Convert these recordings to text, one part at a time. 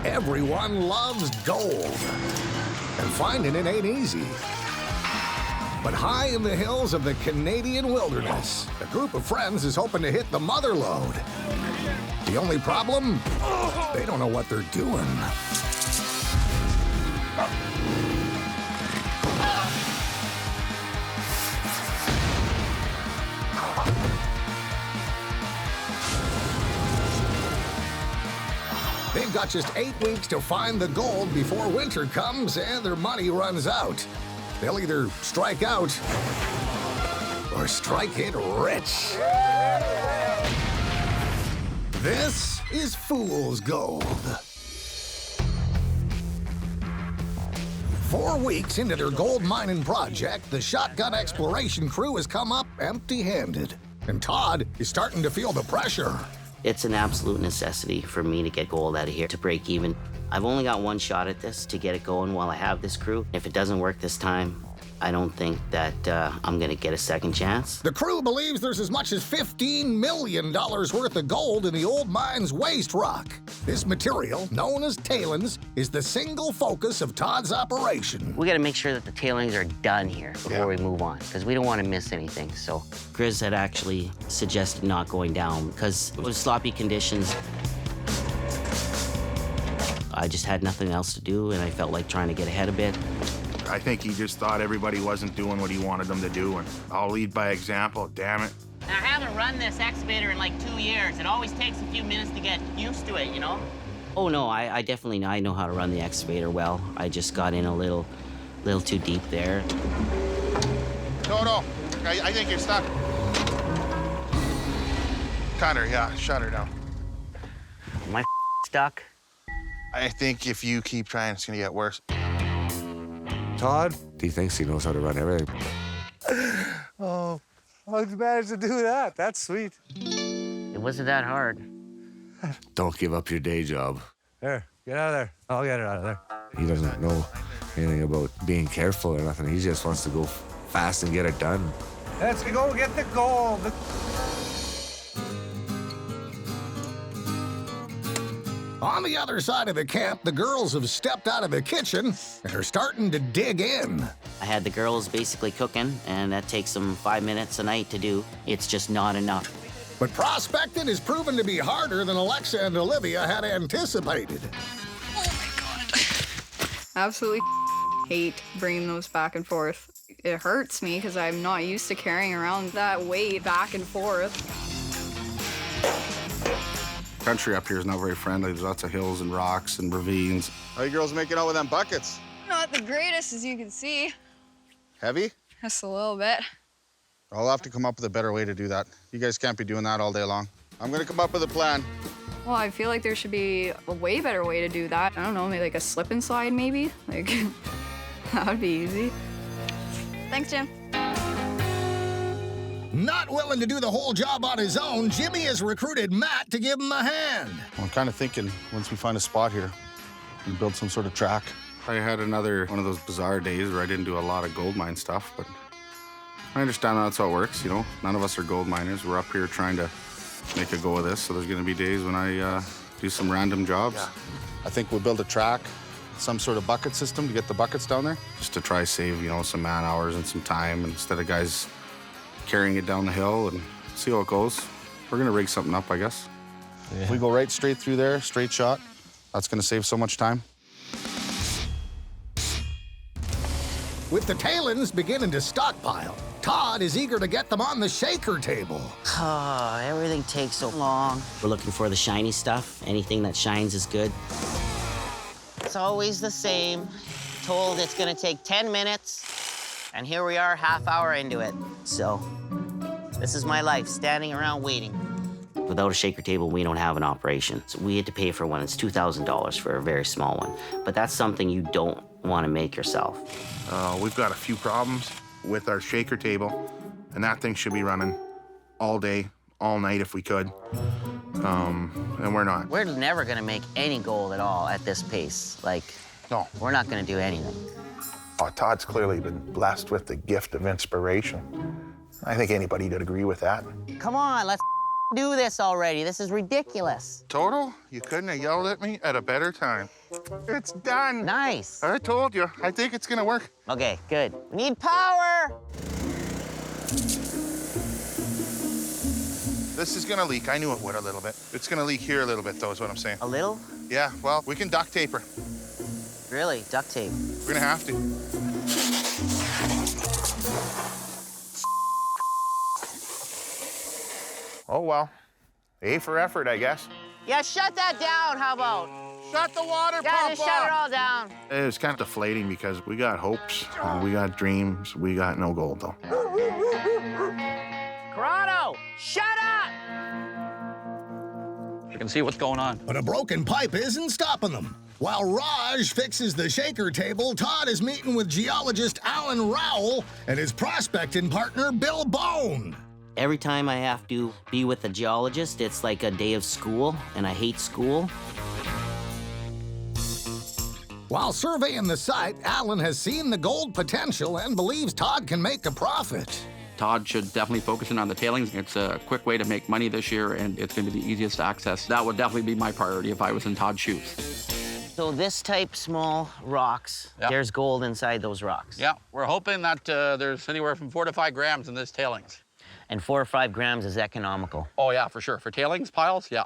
Everyone loves gold, and finding it ain't easy. But high in the hills of the Canadian wilderness, a group of friends is hoping to hit the mother lode. The only problem? They don't know what they're doing. They've got just 8 weeks to find the gold before winter comes and their money runs out. They'll either strike out or strike it rich. This is Fool's Gold. 4 weeks into their gold mining project, the shotgun exploration crew has come up empty-handed. And Todd is starting to feel the pressure. It's an absolute necessity for me to get gold out of here to break even. I've only got one shot at this to get it going while I have this crew. If it doesn't work this time, I don't think that I'm gonna get a second chance. The crew believes there's as much as $15 million worth of gold in the old mine's waste rock. This material, known as tailings, is the single focus of Todd's operation. We gotta make sure that the tailings are done here before we move on, because we don't want to miss anything. So Grizz had actually suggested not going down because it was sloppy conditions. I just had nothing else to do, and I felt like trying to get ahead a bit. I think he just thought everybody wasn't doing what he wanted them to do, and I'll lead by example, damn it. I haven't run this excavator in like 2 years. It always takes a few minutes to get used to it, you know? Oh no, I definitely know how to run the excavator well. I just got in a little too deep there. No, I think you're stuck. Cut her, yeah, shut her down. Am I stuck? I think if you keep trying, it's gonna get worse. Todd, he thinks he knows how to run everything. Oh, well, you managed to do that. That's sweet. It wasn't that hard. Don't give up your day job. There, get out of there. I'll get it out of there. He doesn't know anything about being careful or nothing. He just wants to go fast and get it done. Let's go get the gold. On the other side of the camp, the girls have stepped out of the kitchen and are starting to dig in. I had the girls basically cooking, and that takes them 5 minutes a night to do. It's just not enough. But prospecting has proven to be harder than Alexa and Olivia had anticipated. Absolutely hate bringing those back and forth. It hurts me because I'm not used to carrying around that weight back and forth. Country up here is not very friendly. There's lots of hills and rocks and ravines. How you girls making out with them buckets? Not the greatest, as you can see. Heavy? Just a little bit. I'll have to come up with a better way to do that. You guys can't be doing that all day long. I'm gonna come up with a plan. Well, I feel like there should be a way better way to do that. I don't know, maybe like a slip and slide, maybe? Like, that would be easy. Thanks, Jim. Not willing to do the whole job on his own, Jimmy has recruited Matt to give him a hand. I'm kind of thinking once we find a spot here, we build some sort of track. I had another one of those bizarre days where I didn't do a lot of gold mine stuff, but I understand that's how it works, you know? None of us are gold miners. We're up here trying to make a go of this, so there's gonna be days when I do some random jobs. Yeah. I think we'll build a track, some sort of bucket system to get the buckets down there, just to try save, you know, some man hours and some time instead of guys carrying it down the hill and see how it goes. We're gonna rig something up, I guess. Yeah. If we go right straight through there, straight shot, that's gonna save so much time. With the tailings beginning to stockpile, Todd is eager to get them on the shaker table. Oh, everything takes so long. We're looking for the shiny stuff. Anything that shines is good. It's always the same. Told it's gonna take 10 minutes, and here we are, half hour into it. So, This is my life, standing around waiting. without a shaker table, we don't have an operation. So we had to pay for one. It's $2,000 for a very small one. But that's something you don't want to make yourself. We've got a few problems with our shaker table, and that thing should be running all day, all night if we could. And we're not. We're never gonna make any gold at all at this pace. Like, No. we're not gonna do anything. Oh, Todd's clearly been blessed with the gift of inspiration. I think anybody would agree with that. Come on, let's do this already. This is ridiculous. Total? You couldn't have yelled at me at a better time. It's done. Nice. I told you. I think it's gonna work. Okay, good. We need power. This is gonna leak. I knew it would a little bit. It's gonna leak here a little bit, though, is what I'm saying. A little? Yeah, well, we can duct tape her. Really? Duct tape. We're gonna have to. Oh, well. A for effort, I guess. Yeah, shut that down, how about? Shut the water Yeah, pump just shut it off. all down. It was kind of deflating because we got hopes, we got dreams, we got no gold, though. Corrado, shut up! You can see what's going on. But a broken pipe isn't stopping them. While Raj fixes the shaker table, Todd is meeting with geologist Alan Rowell and his prospecting partner, Bill Bone. Every time I have to be with a geologist, it's like a day of school, and I hate school. While surveying the site, Alan has seen the gold potential and believes Todd can make a profit. Todd should definitely focus in on the tailings. It's a quick way to make money this year, and it's going to be the easiest to access. That would definitely be my priority if I was in Todd's shoes. So this type small rocks, Yep. there's gold inside those rocks. Yeah, we're hoping that there's anywhere from 4 to 5 grams in this tailings. And 4 or 5 grams is economical. Oh, yeah, for sure. For tailings piles, yeah.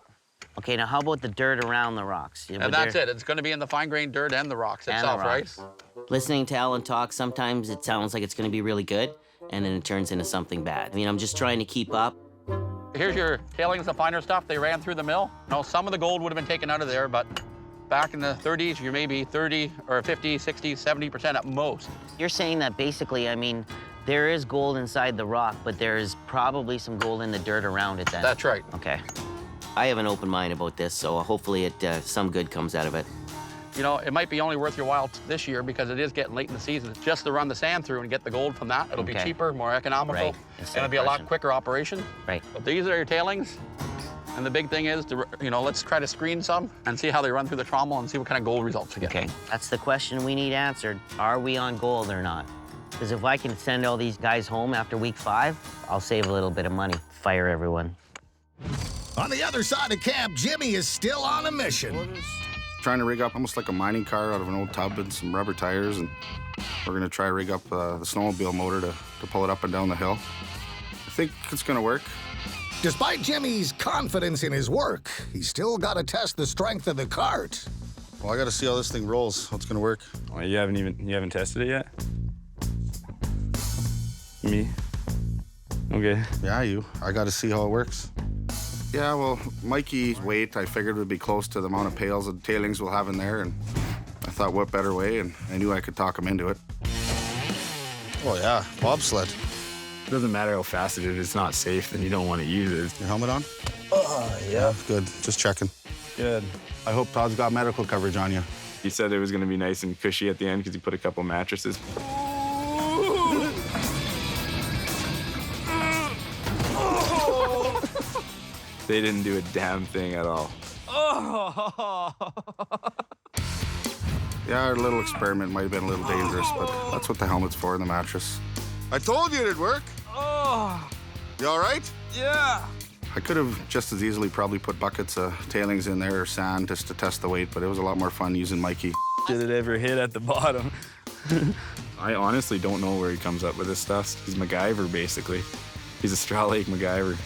Okay, now how about the dirt around the rocks? And that's it. It's going to be in the fine-grained dirt and the rocks And the itself, rocks. right? Listening to Alan talk, sometimes it sounds like it's going to be really good, and then it turns into something bad. I mean, I'm just trying to keep up. Here's your tailings, the finer stuff. They ran through the mill. No, some of the gold would have been taken out of there, but back in the 30s, you're maybe 30 or 50, 60, 70% at most. You're saying that basically, I mean, there is gold inside the rock, but there's probably some gold in the dirt around it then. That's right. Okay. I have an open mind about this, so hopefully some good comes out of it. You know, it might be only worth your while this year because it is getting late in the season. Just to run the sand through and get the gold from that, it'll be Okay. cheaper, more economical, Right. and Instead it'll of be a lot crushing. quicker operation. Right. But these are your tailings, and the big thing is, to, you know, let's try to screen some and see how they run through the trommel and see what kind of gold results we get. Okay. That's the question we need answered. Are we on gold or not? Because if I can send all these guys home after week 5, I'll save a little bit of money. Fire everyone. On the other side of camp, Jimmy is still on a mission. Trying to rig up almost like a mining car out of an old tub and some rubber tires, and we're gonna try to rig up the snowmobile motor to pull it up and down the hill. I think it's gonna work. Despite Jimmy's confidence in his work, he's still got to test the strength of the cart. Well, I gotta see how this thing rolls, how it's gonna work. Oh, you haven't tested it yet? Me? Okay. Yeah, I gotta see how it works. Yeah, well, Mikey's weight, I figured would be close to the amount of pails and tailings we'll have in there, and I thought, what better way, and I knew I could talk him into it. Oh, yeah, bobsled. It doesn't matter how fast it is, if it's not safe, then you don't want to use it. Your helmet on? Yeah. Good, just checking. Good. I hope Todd's got medical coverage on you. He said it was going to be nice and cushy at the end because he put a couple mattresses. They didn't do a damn thing at all. Yeah, our little experiment might have been a little dangerous, but that's what the helmet's for, the mattress. I told you it'd work. You all right? Yeah. I could have just as easily probably put buckets of tailings in there or sand just to test the weight, but it was a lot more fun using Mikey. Did it ever hit at the bottom? I honestly don't know where he comes up with this stuff. He's MacGyver, basically. He's a Straw Lake MacGyver.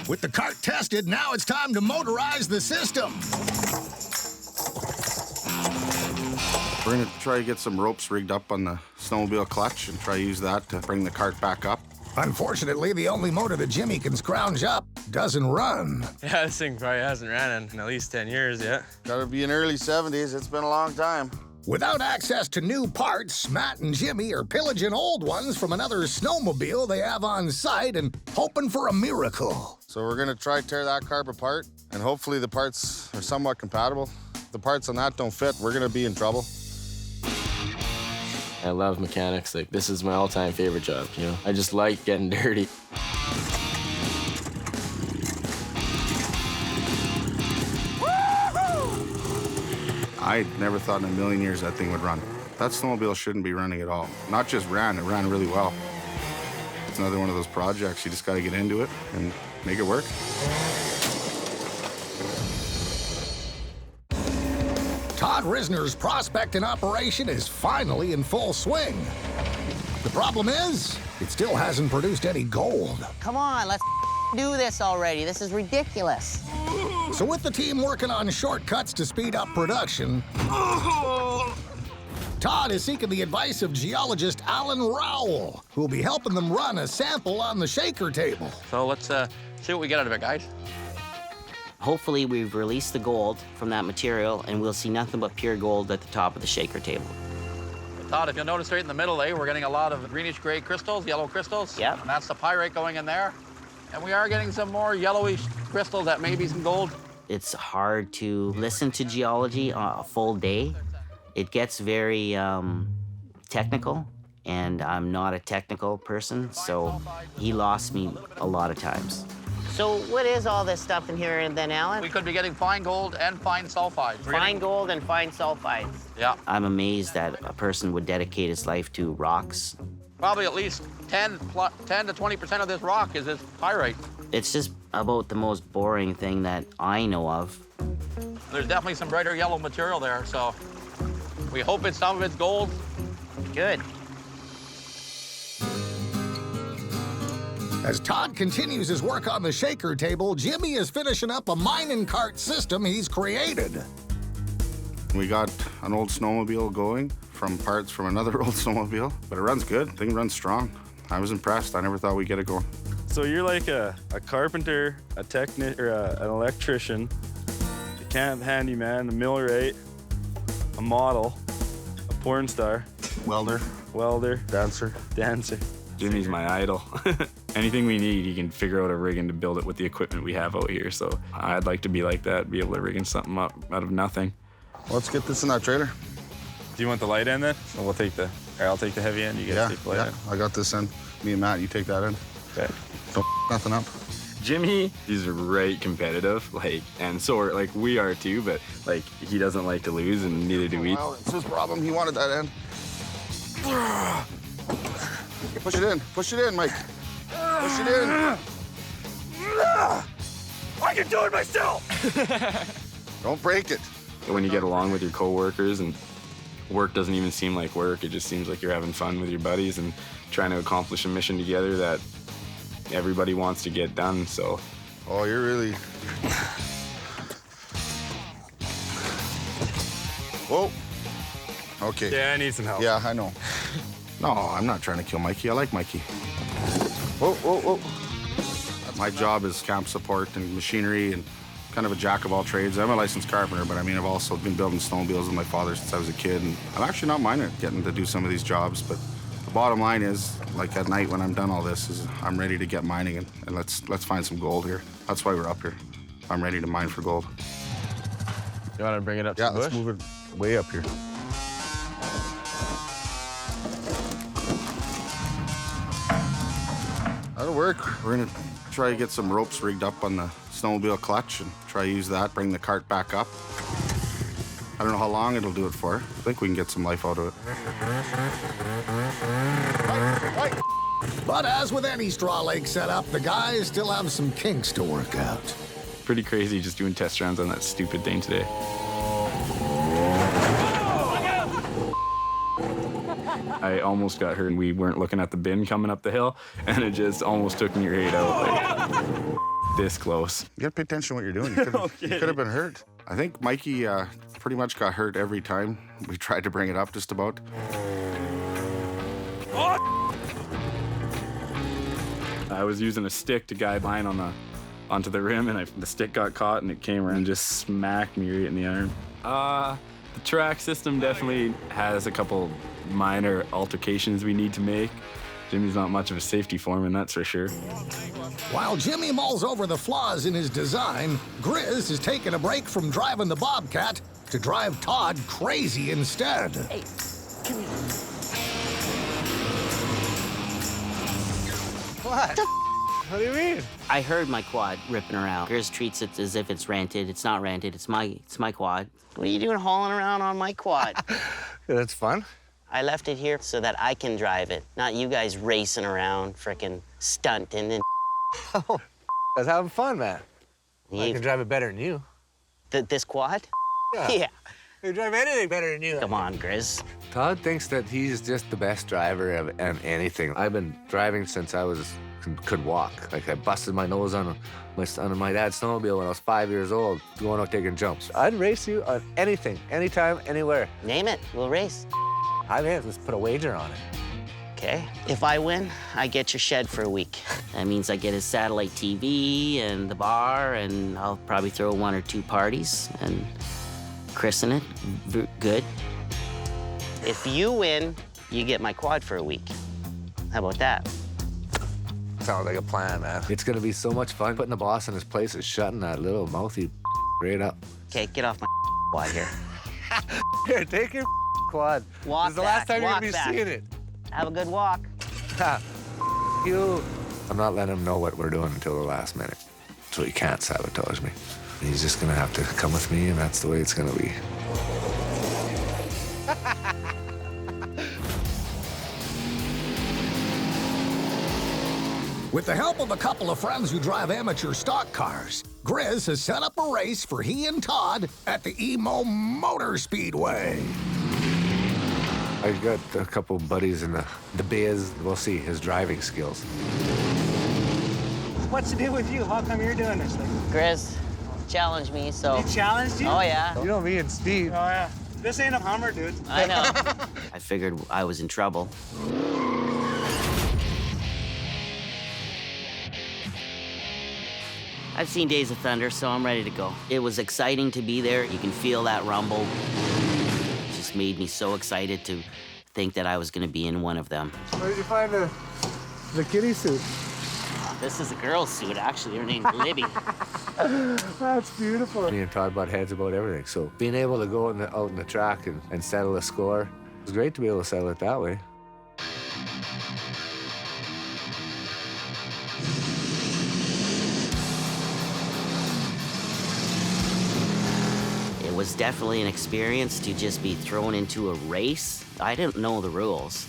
With the cart tested, now it's time to motorize the system. We're gonna try to get some ropes rigged up on the snowmobile clutch and try to use that to bring the cart back up. Unfortunately, the only motor that Jimmy can scrounge up doesn't run. Yeah, this thing probably hasn't ran in at least 10 years yet. Gotta be in early 70s, it's been a long time. Without access to new parts, Matt and Jimmy are pillaging old ones from another snowmobile they have on site and hoping for a miracle. So we're gonna try to tear that carb apart, and hopefully the parts are somewhat compatible. If the parts on that don't fit, we're gonna be in trouble. I love mechanics. Like, this is my all-time favorite job, you know? I just like getting dirty. I never thought in a million years that thing would run. That snowmobile shouldn't be running at all. Not just ran, it ran really well. It's another one of those projects. You just got to get into it and make it work. Todd Ryznar's prospecting operation is finally in full swing. The problem is, it still hasn't produced any gold. Come on, let's do this already. This is ridiculous. So with the team working on shortcuts to speed up production, Todd is seeking the advice of geologist Alan Rowell, who will be helping them run a sample on the shaker table. So let's see what we get out of it, guys. Hopefully we've released the gold from that material and we'll see nothing but pure gold at the top of the shaker table. Todd, if you'll notice right in the middle, we're getting a lot of greenish-gray crystals, yellow crystals. Yeah. And that's the pyrite going in there. And we are getting some more yellowish crystals that may be some gold. It's hard to listen to geology a full day. It gets very technical, and I'm not a technical person, so he lost me a lot of times. So what is all this stuff in here then, Alan? We could be getting fine gold and fine sulfides. Fine gold and fine sulfides. Yeah. I'm amazed that a person would dedicate his life to rocks. Probably at least 10 to 20% of this rock is this pyrite. It's just about the most boring thing that I know of. There's definitely some brighter yellow material there, so we hope some of it's gold. Good. As Todd continues his work on the shaker table, Jimmy is finishing up a Mine-Kart system he's created. We got an old snowmobile going from parts from another old snowmobile, but it runs good. Thing runs strong. I was impressed. I never thought we'd get it going. So you're like a carpenter, a technician, or an electrician, a camp handyman, a millwright, a model, a porn star, welder, dancer. Jimmy's my idol. Anything we need, he can figure out a rigging to build it with the equipment we have out here. So I'd like to be like that, be able to rigging something up out of nothing. Let's get this in that trailer. Do you want the light end then? So I'll take the heavy end. You guys take the light end. I got this end. Me and Matt, you take that end. Okay. Don't nothing up. Jimmy, he's right competitive, and so like we are too, but he doesn't like to lose, and neither do we. Well, it's his problem. He wanted that end. Push it in, Mike. Push it in. I can do it myself. Don't break it. When you get along with your coworkers and work doesn't even seem like work, it just seems like you're having fun with your buddies and trying to accomplish a mission together that everybody wants to get done, so. Oh, you're really... Whoa. Okay. Yeah, I need some help. Yeah, I know. No, I'm not trying to kill Mikey. I like Mikey. Whoa. My job is camp support and machinery and kind of a jack of all trades. I'm a licensed carpenter, but I've also been building snowmobiles with my father since I was a kid, and I'm actually not minding getting to do some of these jobs, but the bottom line is, at night when I'm done all this, is I'm ready to get mining, and let's find some gold here. That's why we're up here. I'm ready to mine for gold. You want to bring it up to the bush? Let's move it way up here. That'll work. We're gonna try to get some ropes rigged up on the snowmobile clutch and try to use that, bring the cart back up. I don't know how long it'll do it for. I think we can get some life out of it. But as with any straw lake setup, the guys still have some kinks to work out. Pretty crazy just doing test runs on that stupid thing today. I almost got hurt and we weren't looking at the bin coming up the hill, and it just almost took me right out, this close. You gotta pay attention to what you're doing. You could have been hurt. I think Mikey pretty much got hurt every time we tried to bring it up, just about. I was using a stick to guide mine onto the rim, and the stick got caught and it came around and just smacked me right in the arm. The track system definitely has a couple minor altercations we need to make. Jimmy's not much of a safety foreman, that's for sure. While Jimmy mulls over the flaws in his design, Grizz is taking a break from driving the Bobcat to drive Todd crazy instead. Hey, come here. What? What do you mean? I heard my quad ripping around. Grizz treats it as if it's rented. It's not rented. It's my quad. What are you doing hauling around on my quad? That's fun. I left it here so that I can drive it, not you guys racing around, frickin' stunting and I was having fun, man. I You- can drive it better than you. this quad? Yeah. Yeah. I can drive anything better than you. Come on, Grizz. Todd thinks that he's just the best driver of anything. I've been driving since I could walk. Like I busted my nose on my dad's snowmobile when I was 5 years old, going out taking jumps. I'd race you on anything, anytime, anywhere. Name it, we'll race. I'm in. Let's put a wager on it. Okay. If I win, I get your shed for a week. That means I get his satellite TV and the bar, and I'll probably throw 1 or 2 parties and christen it. Good. If you win, you get my quad for a week. How about that? Sounds like a plan, man. It's gonna be so much fun putting the boss in his place and shutting that little mouthy right up. Okay, get off my quad here. Here, take your quad. Walk This is the last back, time you're walk gonna be back. seeing it. Have a good walk. You. I'm not letting him know what we're doing until the last minute, so he can't sabotage me. He's just gonna have to come with me, and that's the way it's gonna be. With the help of a couple of friends who drive amateur stock cars, Grizz has set up a race for he and Todd at the Emo Motor Speedway. I got a couple buddies in the biz. We'll see his driving skills. What's the deal with you? How come you're doing this thing? Grizz challenged me, so. He challenged you? Oh, yeah. You know me and Steve. Oh, yeah. This ain't a Hummer, dude. I know. I figured I was in trouble. I've seen Days of Thunder, so I'm ready to go. It was exciting to be there. You can feel that rumble. It just made me so excited to think that I was going to be in one of them. Where did you find the kitty suit? This is a girl's suit, actually. Her name's Libby. That's beautiful. Me and Todd butt heads about everything, so being able to go out in the track and settle a score, it was great to be able to settle it that way. It was definitely an experience to just be thrown into a race. I didn't know the rules.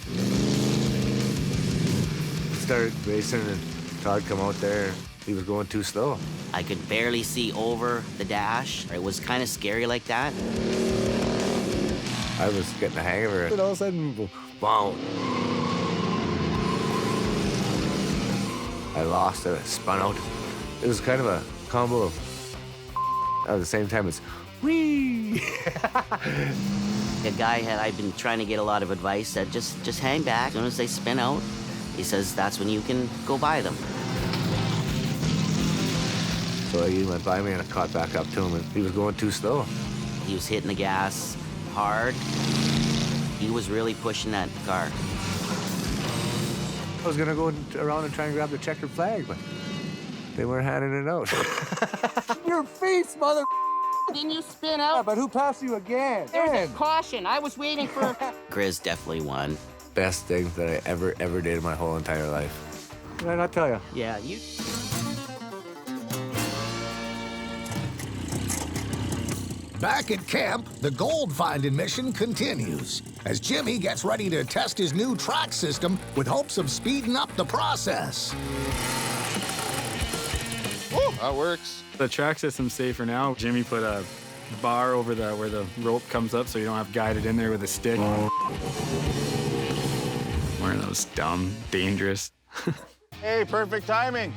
Started racing and Todd come out there. He was going too slow. I could barely see over the dash. It was kind of scary like that. I was getting the hang of her. And all of a sudden, wow. I lost it, I spun out. It was kind of a combo of at the same time as whee. A guy I've been trying to get a lot of advice, said just hang back. As soon as they spin out, he says that's when you can go by them. So he went by me and I caught back up to him and he was going too slow. He was hitting the gas hard. He was really pushing that car. I was gonna go around and try and grab the checkered flag, but they weren't handing it out. Your face, mother. Didn't you spin Yeah, out? but who passed you again? There was a caution. I was waiting for... Grizz definitely won. Best thing that I ever did in my whole entire life. Did I not tell you? Yeah, you... Back at camp, the gold finding mission continues as Jimmy gets ready to test his new track system with hopes of speeding up the process. Oh, that works. The track system's safer now. Jimmy put a bar over where the rope comes up so you don't have guided in there with a stick. One of those dumb, dangerous. Hey, perfect timing.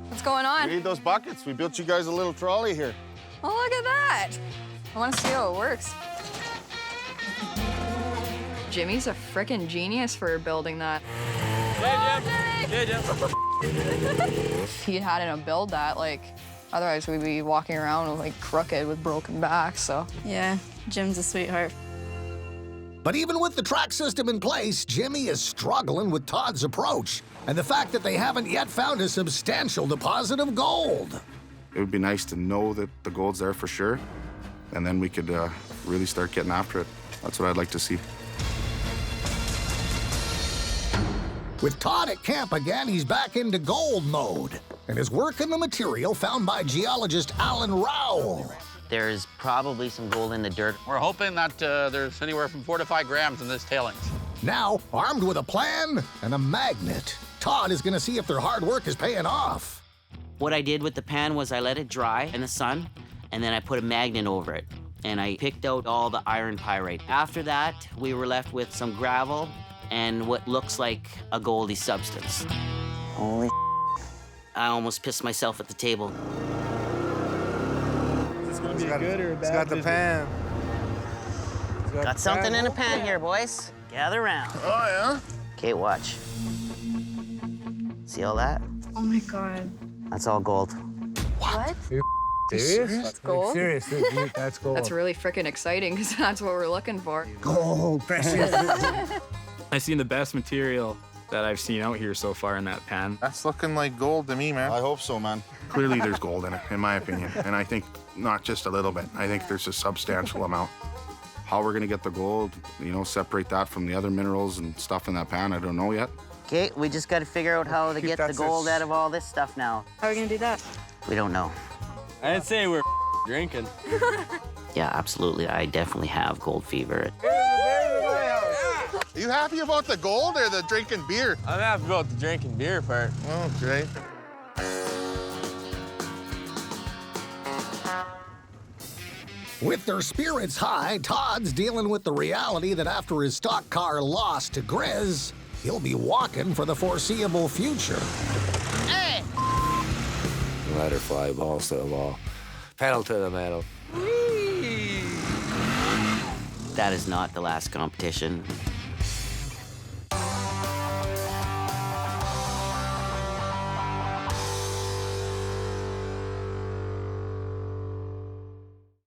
What's going on? We need those buckets. We built you guys a little trolley here. Oh, look at that. I want to see how it works. Jimmy's a frickin' genius for building that. If he hadn't built that, like, otherwise we'd be walking around like crooked with broken backs, so. Yeah, Jim's a sweetheart. But even with the track system in place, Jimmy is struggling with Todd's approach and the fact that they haven't yet found a substantial deposit of gold. It would be nice to know that the gold's there for sure, and then we could really start getting after it. That's what I'd like to see. With Todd at camp again, he's back into gold mode and is working the material found by geologist Alan Rowell. There's probably some gold in the dirt. We're hoping that there's anywhere from 4 to 5 grams in this tailings. Now, armed with a plan and a magnet, Todd is gonna see if their hard work is paying off. What I did with the pan was I let it dry in the sun, and then I put a magnet over it. And I picked out all the iron pyrite. After that, we were left with some gravel and what looks like a goldy substance. Holy I almost pissed myself at the table. Is this gonna be a good or a bad? It's got the visit? pan. Got something in a pan here, boys. Gather round. Oh, yeah? Okay, watch. See all that? Oh my God. That's all gold. What? Serious? That's gold? Serious, that's gold. That's really freaking exciting because that's what we're looking for. gold, precious. I seen the best material that I've seen out here so far in that pan. That's looking like gold to me, man. I hope so, man. Clearly there's gold in it, in my opinion. And I think not just a little bit. I think there's a substantial amount. How we're gonna get the gold, you know, separate that from the other minerals and stuff in that pan, I don't know yet. Okay, we just got to figure out how to get the gold out of all this stuff now. How are we gonna do that? We don't know. I'd say we're drinking. Yeah, absolutely. I definitely have gold fever. Are you happy about the gold or the drinking beer? I'm happy about the drinking beer part. Okay. With their spirits high, Todd's dealing with the reality that after his stock car lost to Grizz, he'll be walking for the foreseeable future. Hey! Let her fly, balls to the wall. Pedal to the metal. That is not the last competition.